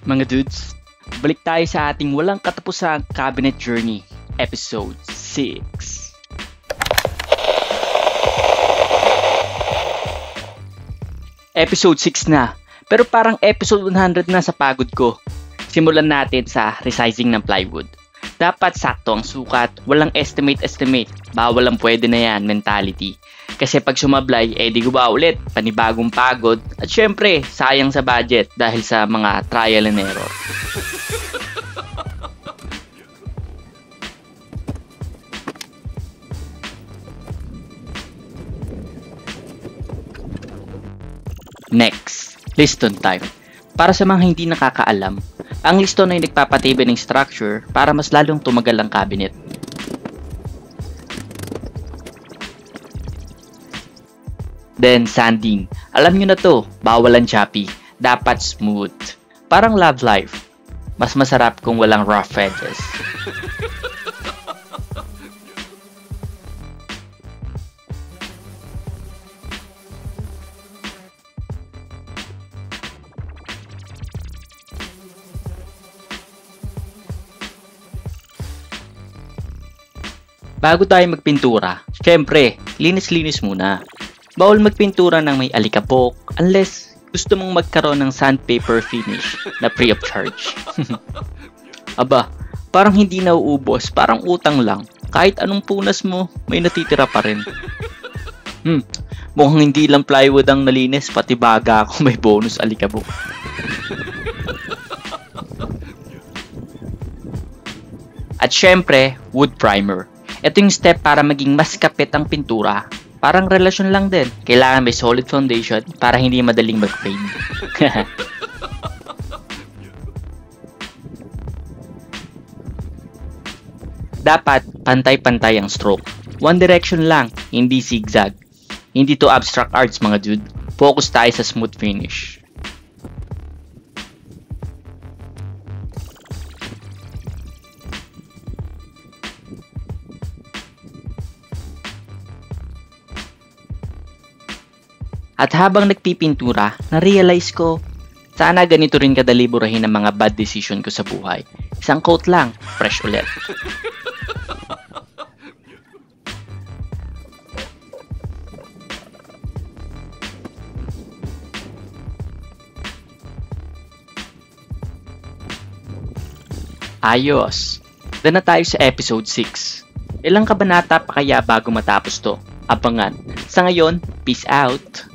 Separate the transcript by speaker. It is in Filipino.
Speaker 1: Mga dudes, balik tayo sa ating walang katapusang cabinet journey, episode 6. Episode 6 na, pero parang episode 100 na sa pagod ko. Simulan natin sa resizing ng plywood. Dapat sakto ang sukat, walang estimate, bawal ang pwede na yan mentality. Kasi pag sumablay, di guba ulit, panibagong pagod, at syempre, sayang sa budget dahil sa mga trial and error. Next, liston time. Para sa mga hindi nakakaalam, ang liston ay nagpapatibay ng structure para mas lalong tumagal ang cabinet. Then sanding. Alam nyo na to, bawal ang choppy. Dapat smooth. Parang love life. Mas masarap kung walang rough edges. Bago tayo magpintura, syempre, linis-linis muna. Bawal magpintura ng may alikabok unless gusto mong magkaroon ng sandpaper finish na free of charge. Aba, parang hindi nauubos, parang utang lang. Kahit anong punas mo, may natitira pa rin. Mukhang hindi lang plywood ang nalinis, pati baga ako may bonus alikabok. At syempre, wood primer. Ito yung step para maging mas kapit ang pintura. Parang relasyon lang din. Kailangan may solid foundation para hindi madaling mag-fade. Dapat pantay-pantay ang stroke. One direction lang, hindi zigzag. Hindi to abstract arts mga dude. Focus tayo sa smooth finish. At habang nagpipintura, na-realize ko, sana ganito rin kadali burahin ang mga bad decision ko sa buhay. Isang coat lang, fresh ulit. Ayos! Doon na tayo sa episode 6. Ilang kabanata pa kaya bago matapos to? Abangan. Sa ngayon, peace out!